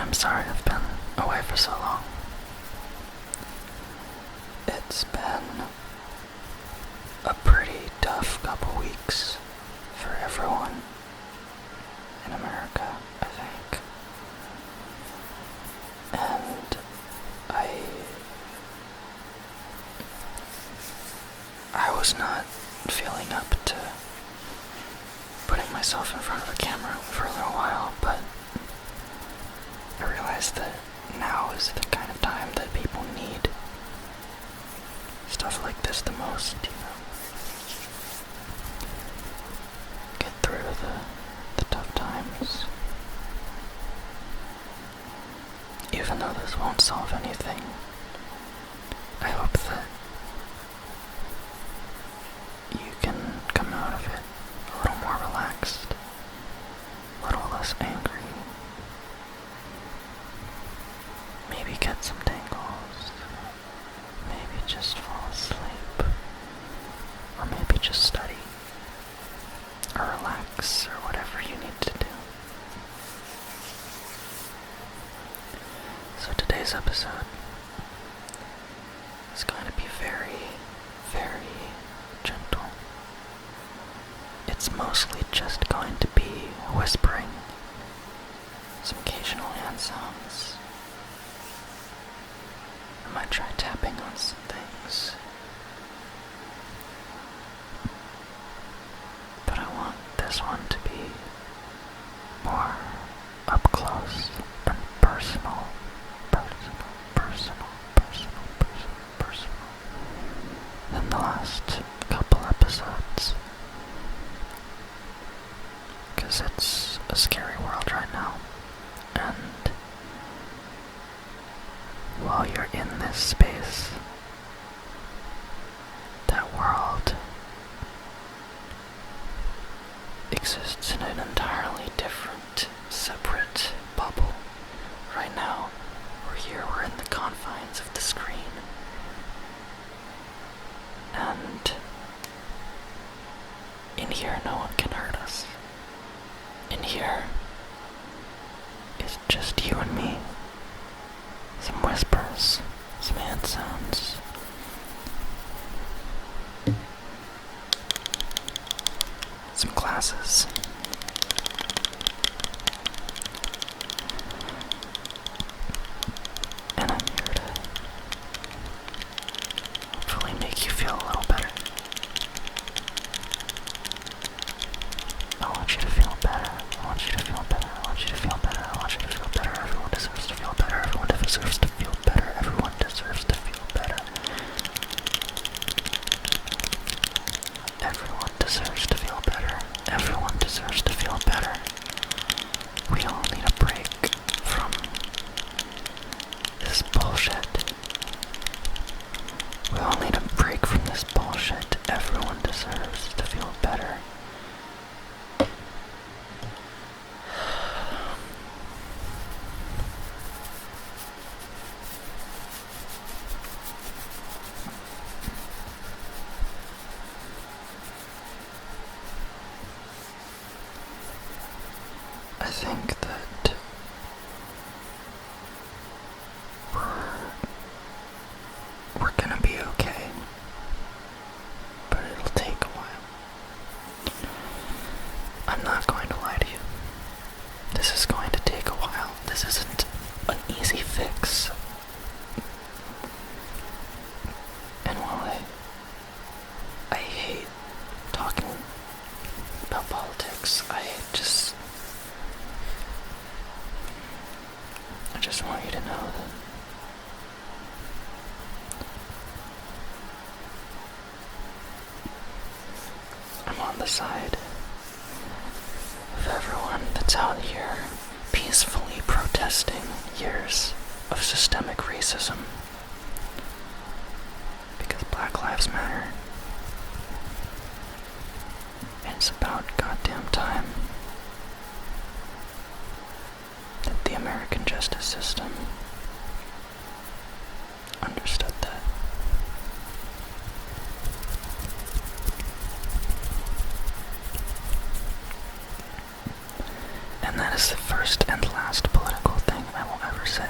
I'm sorry I've been away for so long. It's been a pretty tough couple weeks for everyone in America, I think. And I was not feeling up to putting myself in front of a camera for a little while, but I realized that now is the kind of time that people need stuff like this the most, Get through the tough times. Even though this won't solve anything, I hope that you can come out of it a little more relaxed, a little less angry, maybe get some tingles, maybe just fall asleep, or maybe just study, or relax, or whatever you need to do. So today's episode is going to be very, very gentle. It's mostly just going to be whispering, some occasional hand sounds. I might try tapping on some things. But I want this one to be more up close and personal than the last couple episodes. Because it's a scary world right now. And while you're in this space, that world exists in an entirely different, separate bubble. Right now, we're in the confines of the screen. And in here, no one can hurt us. In here, it's just you and me. Some whispers, some hand sounds. Some glasses. And I'm here to hopefully make you feel a little better. I want you to feel better. I want you to feel better. I want you to feel better. I want you to feel better. Everyone deserves to feel better. Everyone deserves to feel better. Everyone deserves to feel better. Everyone deserves to feel better. Everyone deserves to feel better. We all need a break from this bullshit. We all need a break from this bullshit. Everyone deserves to feel better. I think that we're gonna be okay, but it'll take a while. I'm not going to lie to you. This is going to take a while. This isn't an easy fix. And while I hate talking about politics, I just want you to know that I'm on the side of everyone that's out here peacefully protesting years of systemic racism. Because Black Lives Matter. And it's about goddamn time that the American justice system understood that. And that is the first and last political thing I will ever say.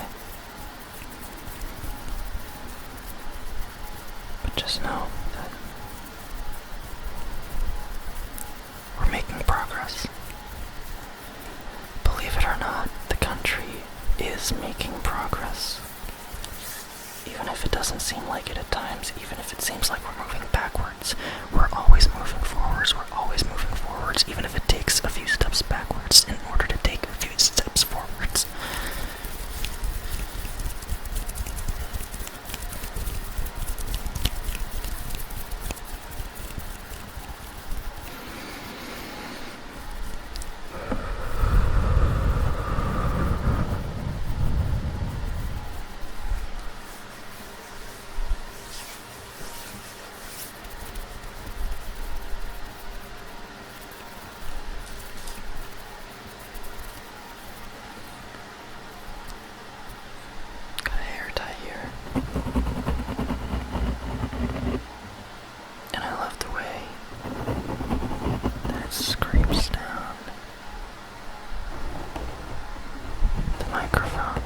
But just know that we're making progress. Believe it or not, the country is making progress. Even if it doesn't seem like it at times, even if it seems like we're moving backwards, we're always moving forwards, even if it takes a few steps backwards in order to take a few steps forwards. Got a hair tie here. And I love the way that it scrapes down the microphone.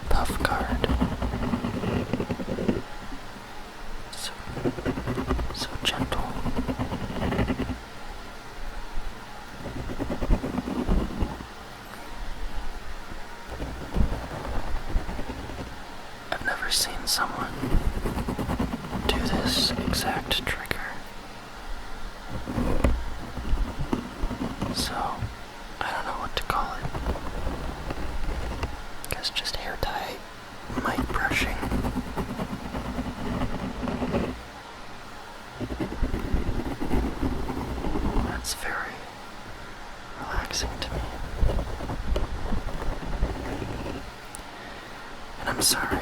Puff guard. So gentle. I've never seen someone do this exact trigger. So, I don't know what to call it. Guess just hair tie, mic brushing. That's very relaxing to me. And I'm sorry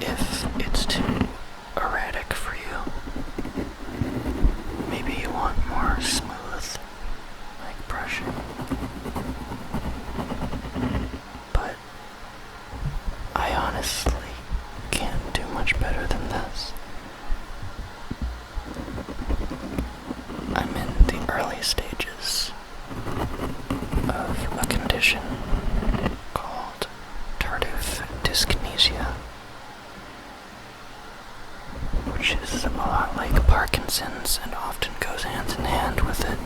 if it's too erratic for you. Maybe you want more smooth, like brushing. But I honestly can't do much better than this. I'm in the early stages of a condition called tardive dyskinesia, which is a lot like Parkinson's and often goes hand in hand with it.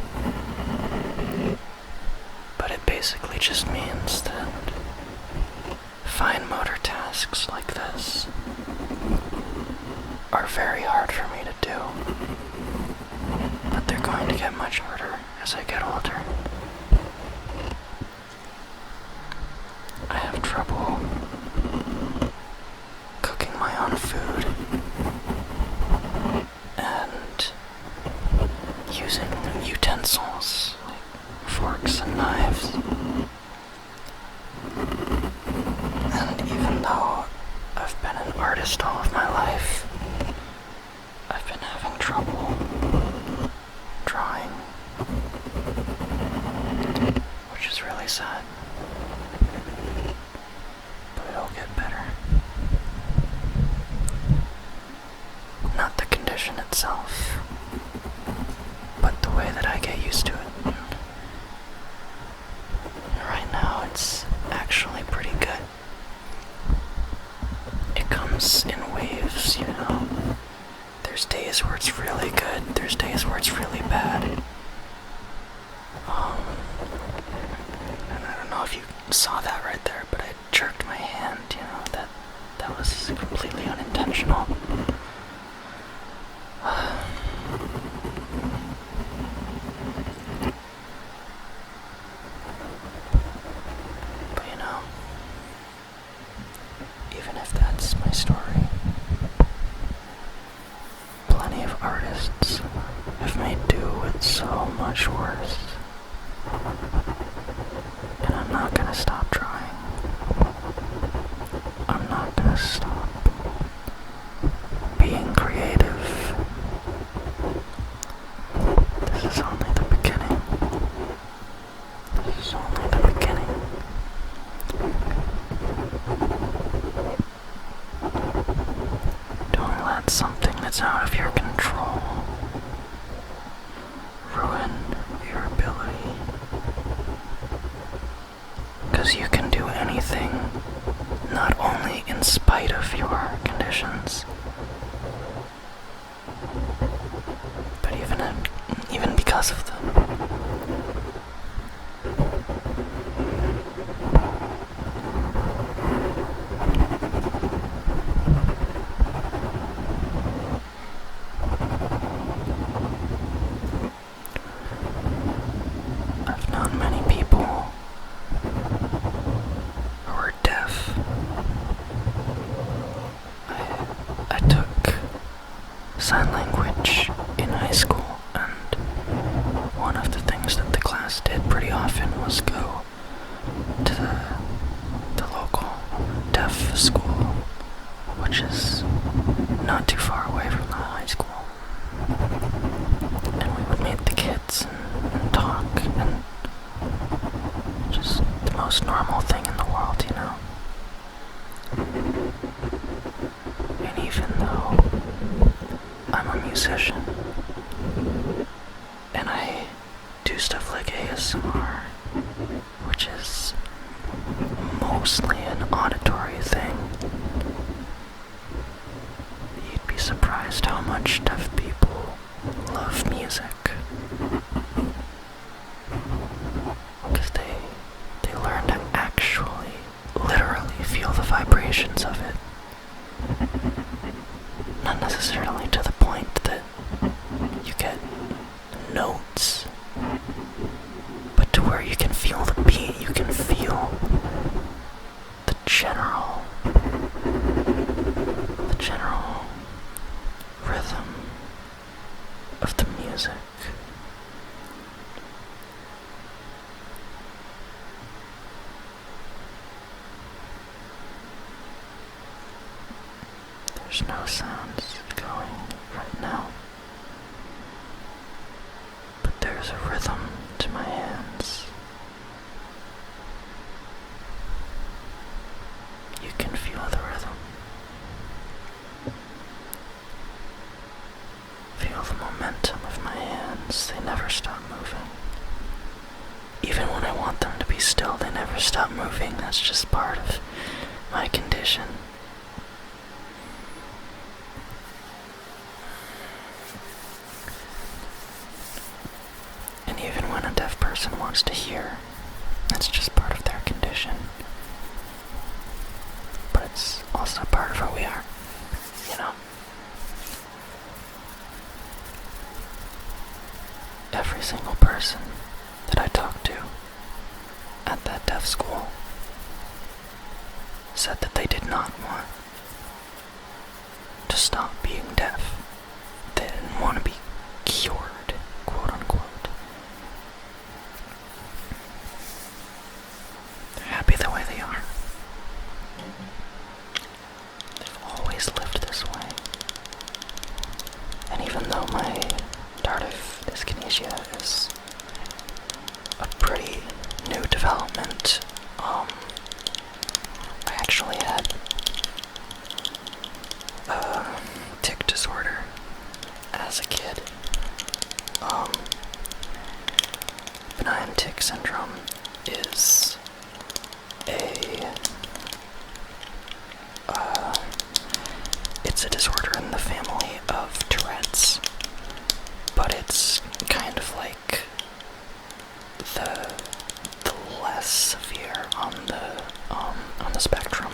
But it basically just means that fine motor tasks like this are very hard for me to do. But they're going to get much harder as I get older. I have trouble cooking my own food and using utensils like forks and knives. And even though I've been an artist all of my life, I've been having trouble drawing, which is really sad. But it'll get better. Not the condition itself, but the way that I get used to it. Right now, it's actually pretty good. It comes in waves, you know. There's days where it's really good, there's days where it's really bad. And I don't know if you saw that right there, but I jerked my hand, you know, that was completely unintentional. But you know, even if that's my story, plenty of artists have made do with so much worse. And I'm not gonna stop trying. I'm not gonna stop being creative. This is only the beginning. This is only the beginning. Don't let something that's out of your control ruin your ability. Because you can do anything. everything, not only in spite of your conditions, but even because of them. I've known many people who were deaf. I took sign language in high school, and one of the things that the class did pretty often was go to the local deaf school, which is not too far away from the high school. And we would meet the kids and talk, and just the most normal thing in the world, you know? And even though I'm a musician, and I do stuff like ASMR, which is mostly an auditory thing, you'd be surprised how much deaf people love music. Because they learn to actually, literally feel the vibrations of it. Not necessarily to the point that you get notes, but to where you can feel the beat, you can feel the general rhythm of the music. There's no sounds going right now, but there's a rhythm to my hands. You can feel the rhythm. Feel the momentum of my hands. They never stop moving. Even when I want them to be still, they never stop moving. That's just part of my condition. And even when a deaf person wants to hear, that's just part of their condition. But it's also part of who we are, you know? Every single person that I talked to at that deaf school said that they did not want to stop being deaf. They didn't want to be cured, quote unquote. They're happy the way they are. They've always lived this way. And even though my tardive dyskinesia is a pretty new development, I actually had tic disorder as a kid. Benign tic syndrome is it's a disorder in the family of Tourette's, but it's kind of like the less severe on the spectrum.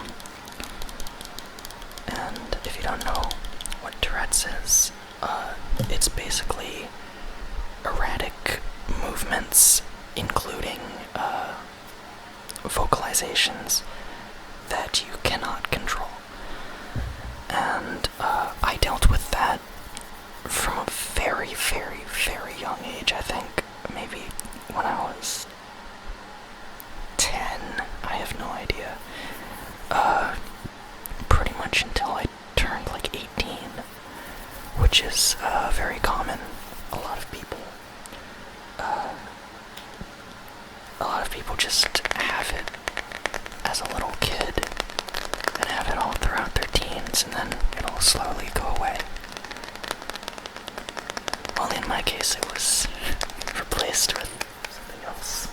And if you don't know what Tourette's is, it's basically erratic movements, including vocalizations that you cannot control. And I dealt with that from a very, very, very young age. I think maybe when I was 10, I have no idea. Pretty much until I turned like 18, which is very common. A lot of people just have it as a little kid and have it all throughout their teens, and then it'll slowly go away. Well, in my case, it was replaced with something else.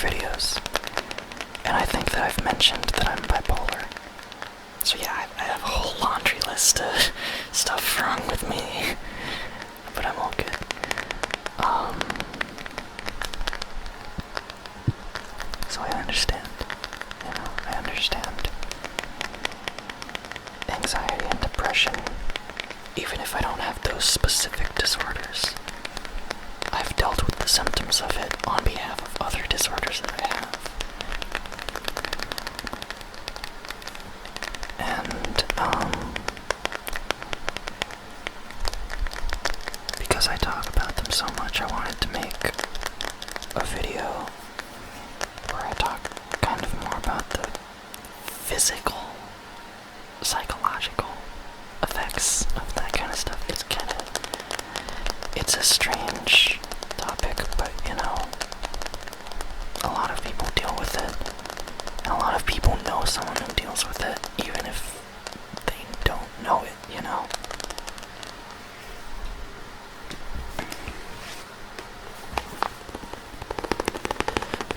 videos. And I think that I've mentioned that I'm bipolar. So yeah, I have a whole laundry list of stuff wrong with me. But I'm all good. So I understand. I understand anxiety and depression, even if I don't have those specific disorders. I've dealt with the symptoms of it on behalf of other disorders that I have. And, because I talk about them so much, I wanted to make a video where I talk kind of more about the physical, psychological effects of that kind of stuff. It's a strange topic, but a lot of people deal with it, and a lot of people know someone who deals with it, even if they don't know it,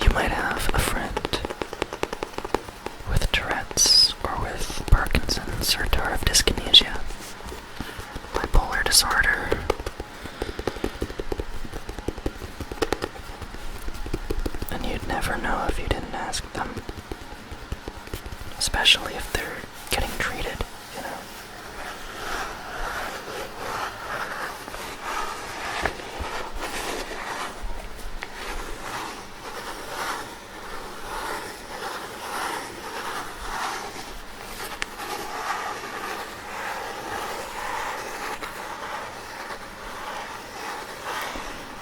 You might have a friend with Tourette's, or with Parkinson's, or tardive dyskinesia, bipolar disorder, and you'd never know if you didn't ask them, especially if they're getting treated.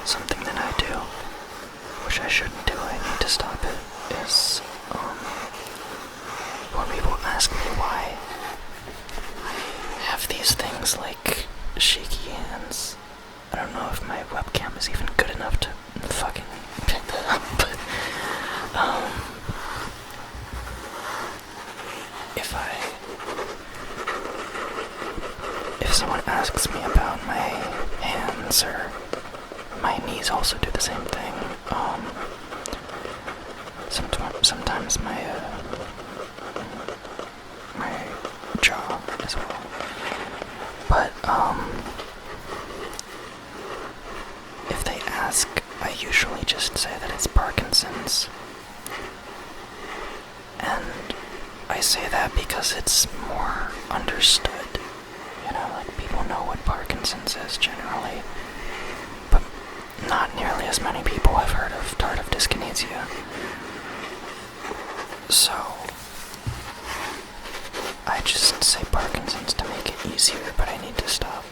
Something that I do, which I shouldn't do, I need to stop it, is, when people ask me why I have these things like shaky hands. I don't know if my webcam is even good enough to fucking pick that up, but, if someone asks me about my hands, or my knees also do the same thing. Sometimes my jaw as well. But if they ask, I usually just say that it's Parkinson's. And I say that because it's more understood. Like, people know what Parkinson's is generally. But not nearly as many people have heard of tardive dyskinesia. So I just say Parkinson's to make it easier, but I need to stop.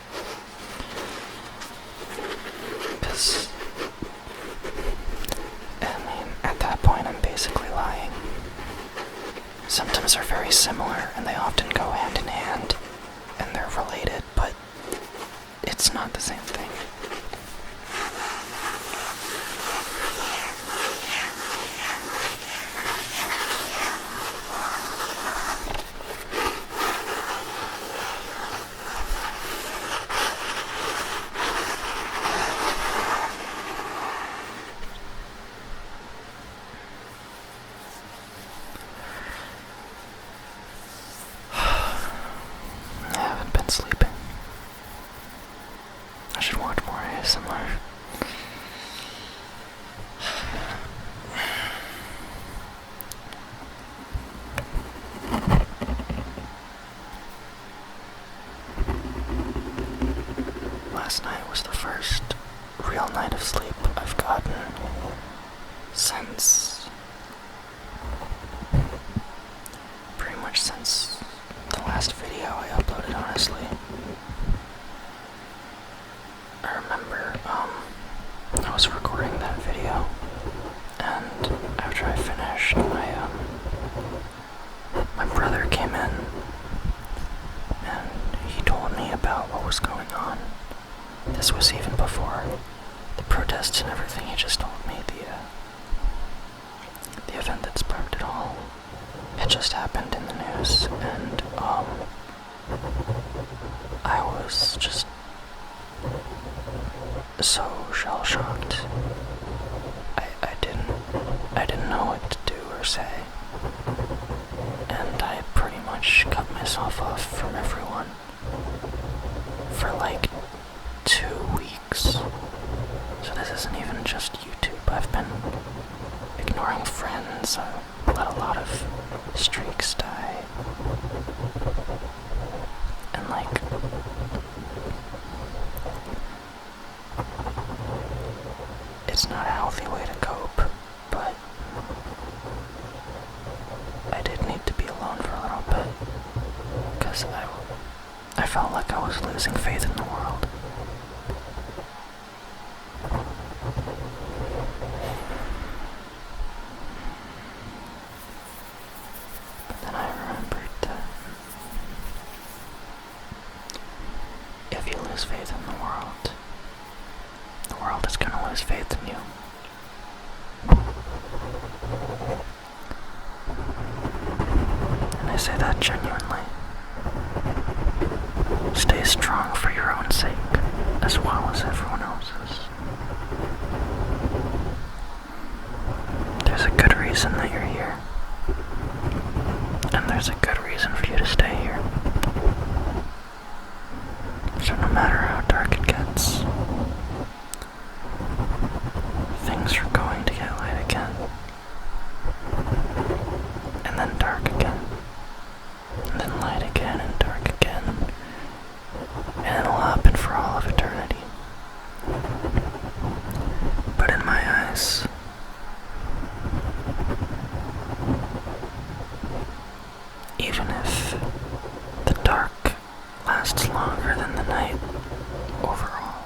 Because, at that point I'm basically lying. Symptoms are very similar, and they often go hand in hand, and they're related, but it's not the same thing. Sleeping. I should watch more ASMR. Last night was the first real night of sleep I've gotten pretty much since the last video I uploaded, honestly. I remember, I was recording that video, and after I finished, my brother came in, and he told me about what was going on. This was even before the protests and everything. He just told me the event that sparked it all had just happened in the news, and I was just so shell-shocked. I didn't know se, and I pretty much cut myself off from everyone for like 2 weeks. So this isn't even just YouTube. I've been ignoring friends. I let a lot of streaks die. And like, it's not a healthy way to cope, but I did need to be alone for a little bit, because I felt like I was losing faith in the world. But then I remembered that if you lose faith in the world is gonna lose faith in you. And I say that genuinely. Stay strong for your own sake, as well as everyone else's. There's a good reason that you're here. And there's a good reason for you to stay here. So no matter how dark it gets, things are going to get light again. And then dark again. And then light again and dark again. And it'll happen for all of eternity. But in my eyes, even if the dark lasts longer than the night overall,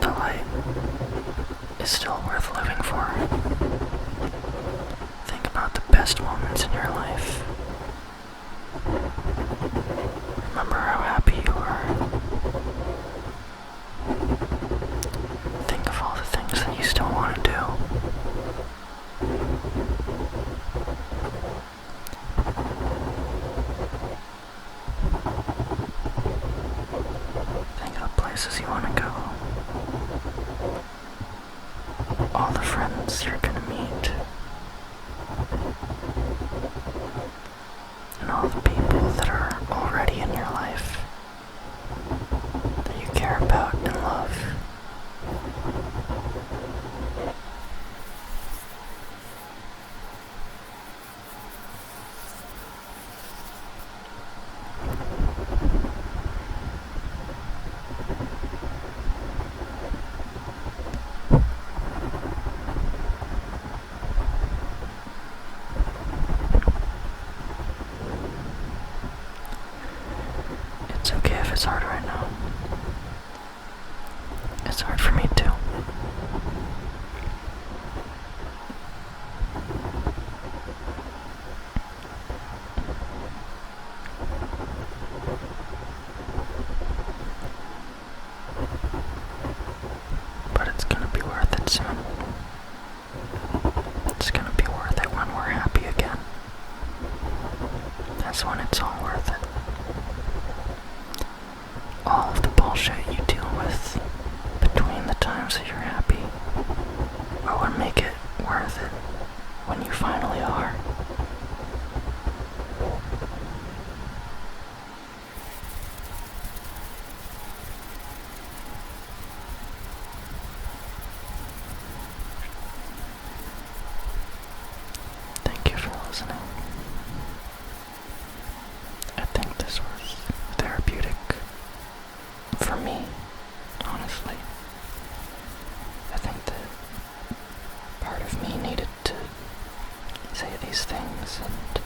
the light is still worth living for. Think about the best moments in your life. Remember how happy you were. Think of all the things that you still want to do. Think of the places you want to go. All the friends you're gonna meet. And all the people that are already in your life that you care about and love. It's okay if it's hard right now. It's hard for me too. But it's gonna be worth it soon. It's gonna be worth it when we're happy again. That's when it's all worth it. All of the bullshit you deal with between the times that you're happy are what make it worth it when you finally are. Thank you for listening. I think this was therapeutic for me, honestly. I think that part of me needed to say these things, and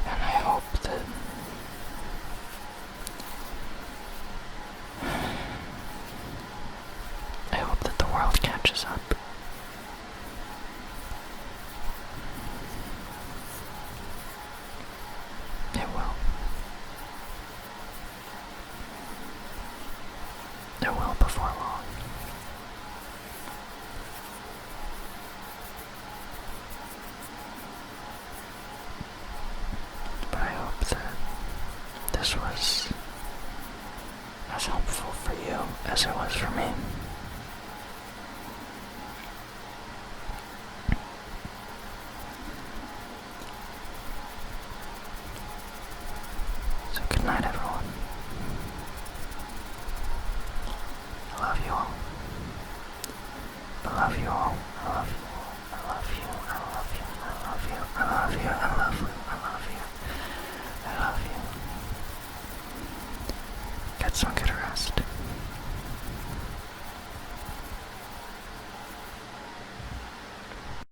I hope that the world catches up. It will. It will before long. But I hope that this was as helpful for you as it was for me. So good night, everyone. I love you all. I love you all. I love you all. I love you. I love you. I love you. I love you. I love you. I love you. I love you. Get some good rest.